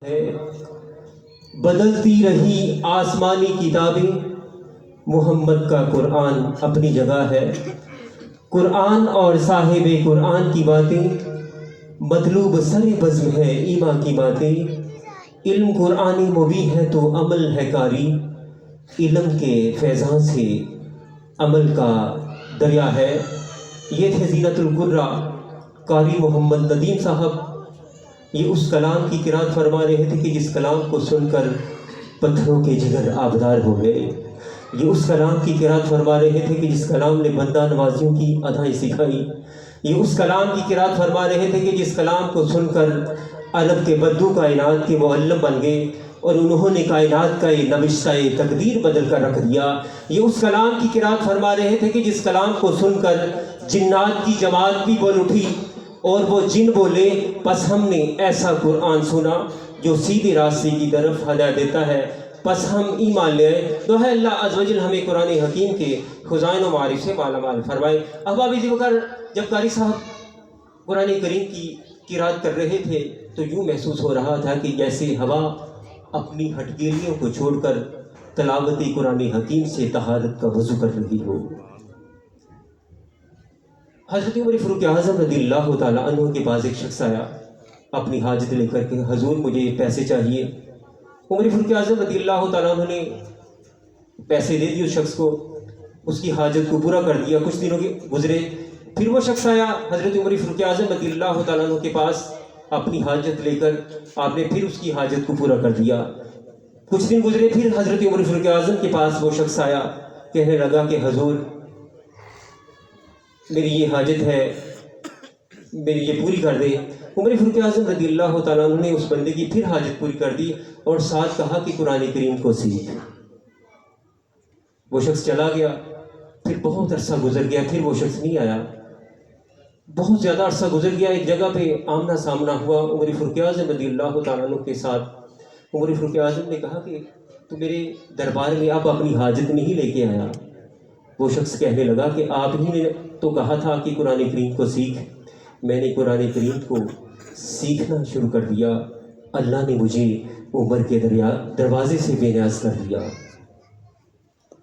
ہے بدلتی رہی آسمانی کتابیں، محمد کا قرآن اپنی جگہ ہے۔ قرآن اور صاحب قرآن کی باتیں مطلوب سر بزم ہے ایمان کی باتیں۔ علم قرآنی مبین ہے تو عمل ہے کاری، علم کے فیضان سے عمل کا دریا ہے۔ یہ تھے زینت القرا قاری محمد ندیم صاحب۔ یہ اس کلام کی قرات فرما رہے تھے کہ جس کلام کو سن کر پتھروں کے جگر آبدار ہو گئے۔ یہ اس کلام کی قرات فرما رہے تھے کہ جس کلام نے بندہ نوازیوں کی ادائیں سکھائی۔ یہ اس کلام کی قرات فرما رہے تھے کہ جس کلام کو سن کر عرب کے بدو کائنات کے معلم بن گئے اور انہوں نے کائنات کا یہ نوشتہ تقدیر بدل کر رکھ دیا۔ یہ اس کلام کی قرات فرما رہے تھے کہ جس کلام کو سن کر جنات کی جماعت بھی بول اٹھی اور وہ جن بولے پس ہم نے ایسا قرآن سنا جو سیدھے راستے کی طرف ہدایت دیتا ہے، پس ہم ایمان لے آئے۔ تو ہے اللہ عز و جل ہمیں قرآن حکیم کے خزائن و معارف سے مالا مال فرمائے۔ احباب ذی بکر، جب قاری صاحب قرآن کریم کی قرات کر رہے تھے تو یوں محسوس ہو رہا تھا کہ جیسے ہوا اپنی ہٹکیلیوں کو چھوڑ کر تلاوت قرآن حکیم سے طہارت کا وضو کر رہی ہو۔ حضرت عمر فاروق اعظم رضی اللہ تعالیٰ عنہ کے پاس ایک شخص آیا اپنی حاجت لے کر کے، حضور مجھے پیسے چاہیے۔ عمر فاروق اعظم رضی اللہ تعالیٰ عنہ نے پیسے دے دیے اس شخص کو، اس کی حاجت کو پورا کر دیا۔ کچھ دنوں کے گزرے، پھر وہ شخص آیا حضرت عمر فاروق اعظم رضی اللہ تعالیٰ عنہ کے پاس اپنی حاجت لے کر، آپ نے پھر اس کی حاجت کو پورا کر دیا۔ کچھ دن گزرے، پھر حضرت عمر فاروق اعظم کے پاس وہ شخص آیا، کہنے لگا کہ حضور میری یہ حاجت ہے، میری یہ پوری کر دے۔ عمر فاروق اعظم رضی اللہ تعالیٰ عنہ نے اس بندے کی پھر حاجت پوری کر دی اور ساتھ کہا کہ قرآن کریم کو سیکھ۔ وہ شخص چلا گیا، پھر بہت عرصہ گزر گیا، پھر وہ شخص نہیں آیا۔ بہت زیادہ عرصہ گزر گیا، ایک جگہ پہ آمنا سامنا ہوا عمر فاروق اعظم رضی اللہ تعالیٰ عنہ کے ساتھ۔ عمر فاروق اعظم نے کہا کہ تو میرے دربار میں آپ اپنی حاجت نہیں لے کے آیا۔ وہ شخص کہنے لگا کہ آپ ہی نے تو کہا تھا کہ قرآن کریم کو سیکھ، میں نے قرآن کریم کو سیکھنا شروع کر دیا، اللہ نے مجھے عمر کے دروازے سے بے نیاز کر دیا،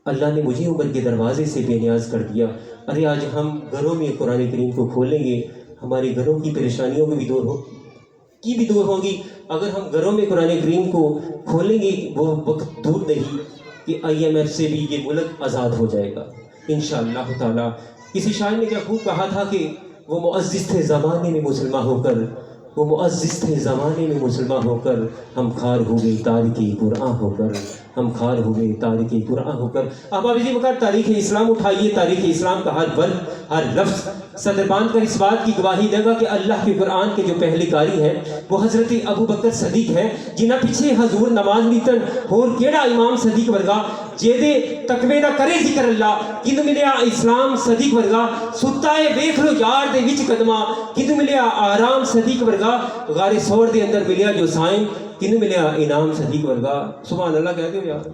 اللہ نے مجھے عمر کے دروازے سے بے نیاز کر دیا۔ ارے آج ہم گھروں میں قرآن کریم کو کھولیں گے، ہمارے گھروں کی پریشانیوں بھی دور ہوں گی۔ اگر ہم گھروں میں قرآن کریم کو کھولیں گے، وہ وقت دور نہیں کہ IMF سے بھی یہ ملک آزاد ہو جائے گا انشاءاللہ تعالی۔ کسی شاعر نے کیا خوب کہا تھا کہ وہ معزز تھے زمانے میں مسلمان ہو کر، وہ معزز تھے زمانے میں مسلمان ہو کر، ہم خار ہو گئے تارک قرآن ہو کر، ہم خار ہو گئے تارک قرآن ہو کر۔ احباب ذی بکر، تاریخ اسلام اٹھائیے، تاریخ اسلام کا ہر ورد ہر لفظ صدر باندھ کر اس بات کی گواہی دے گا کہ اللہ کے قرآن کے جو پہلے قاری ہے وہ حضرت ابو بکر صدیق ہے، جنہ پیچھے حضور نماز نیتن اور کیڑا امام صدیق ورگا جیدے تقوی دا کرے ذکر اللہ، کدو ملیا اسلام صدیق ورگا ستا ہے ویکھ لو یار دے وچ قدمہ، کدو ملیا آرام صدیق ورگا غار سور دے اندر ملیا جو سائن، کدو ملیا انعام صدیق ورگا۔ سبحان اللہ کہہ دو یار۔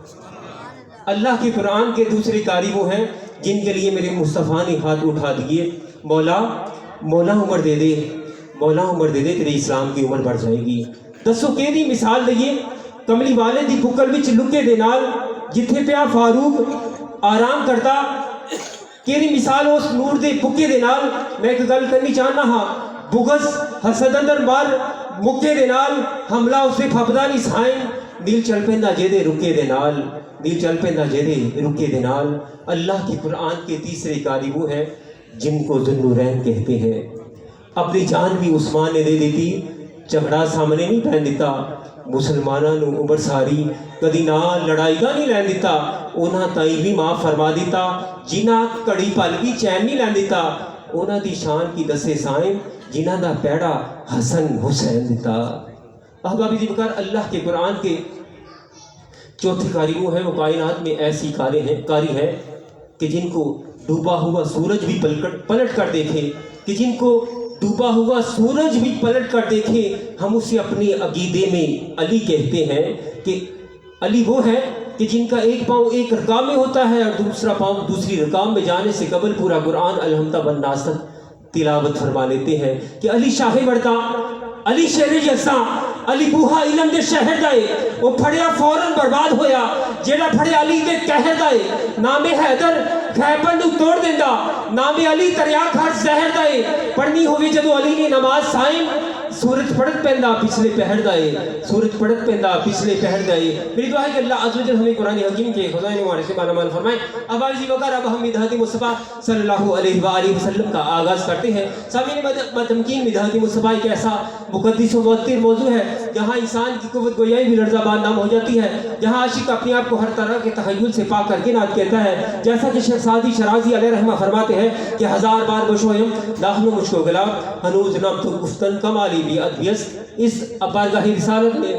اللہ کے قرآن کے دوسرے قاری وہ ہیں جن کے لیے میرے مصطفیٰ نے ہاتھ اٹھا دیے، مولا عمر دے دے، مولا عمر دے دے، تیرے اسلام کی عمر بڑھ جائے گی۔ دسو کہ دی مثال دئیے کملی والے دی بکل وچ لکے دے نال جتھے پیا فاروق آرام کرتا، کیری مثال اس نور دے بکے دے نال۔ میں ایک گل کرنی چاہنا ہاں، بغض حسد اندر مار مکے دے نال حملہ اسے پھپدا نہیں سائن، دل چل پیندا جے دے رکے دے نال، دل چل پیندا جے دے رکے دے نال۔ اللہ کی قرآن کے تیسرے قاری وہ ہیں جن کو ذوالنورین کہتے ہیں۔ اپنی جان بھی عثمان نے دے دیتی، جھگڑا سامنے نہیں پہن دیتا، مسلمانوں نو عمر ساری کدی نہ لڑائی گا نہیں لین دیتا، انہاں تائیں بھی معاف فرما دیتا، جنہ کڑی پل بھی چین نہیں لین دیتا، انہاں دی شان کی دسے سائن جنہ دا پیڑا حسن حسین دیتا۔ احباب ذی بکر، اللہ کے قرآن کے چوتھے قاری وہ ہیں، وہ کائنات میں ایسی قاری ہیں کہ جن کو ڈوبا ہوا سورج بھی پلٹ کر دیکھے، کہ جن کو ڈوبا ہوا سورج بھی پلٹ کر دیکھے، ہم اسے اپنے عقیدے میں علی کہتے ہیں کہ علی وہ ہے کہ جن کا ایک پاؤں ایک رکام میں ہوتا ہے اور دوسرا پاؤں دوسری رکام میں جانے سے قبل پورا قرآن الحمدہ بالناس تک تلاوت فرما لیتے ہیں، کہ علی شاہ مردہ، علی شیر یزداں، علی بوہا علم دے شہر دائے وہ پھڑیا فوراً برباد ہویا جیڑا پھڑے علی دے قہر دائے نام حیدر خیبر نو توڑ دیندہ نام علی تریا کھاٹ زہر دائے پڑھنی ہوئی جدو علی نے نماز سائم سورج پڑھت پہندہ پچھلے پہر دائے سورج پڑھت پہندہ پچھلے پہر دائے میری دعا ہے کہ اللہ عز و جل ہمیں قرآن حکیم کے خدای نوارے سے مالا مال فرمائیں اب آجی وقار اب ہم مدحتی مصطفیٰ صلی اللہ علیہ وآلہ وسلم کا آغاز کرتے ہیں سامعین بتمکین مدحتی مصطفیٰ ایک ایسا مقدس و معطر موضوع ہے جہاں انسان کی قوت گویائی بھی لرزہ بان نام ہو جاتی ہے جہاں عاشق اپنے آپ کو ہر طرح کے تخیل سے پاک کر کے نعت کہتا ہے جیسا کہ شیخ سعدی شرازی علیہ رحمہ فرماتے ہیں کہ ہزار بار بشویم لاکھنوں مجھ کو گلا ہنوز نام تو گفتن کمالی بھی ادبیس اس بارگاہ رسالت میں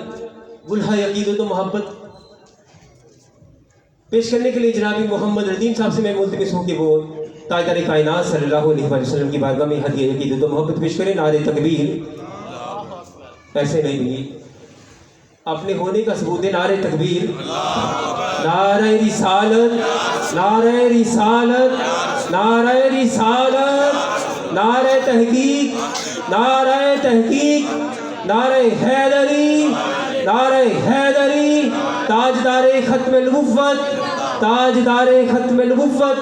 گلہ یقید و محبت پیش کرنے کے لیے جناب محمد ردیم صاحب سے میں ملتمس ہوں کہ وہ تاجدار کائنات صلی اللہ علیہ وسلم کی بارگاہ میں ہدیہ یقید و محبت پیش کریں نعرہ تکبیر ایسے نہیں ملی اپنے ہونے کا ثبوت ہے نعرہ تکبیر نعرہ رسالت نعرہ رسالت نعرہ رسالت نعرہ تحقیق نعرہ تحقیق نعرہ حیدری نعرہ حیدری تاجدار ختم نبوت تاجدار ختم نبوت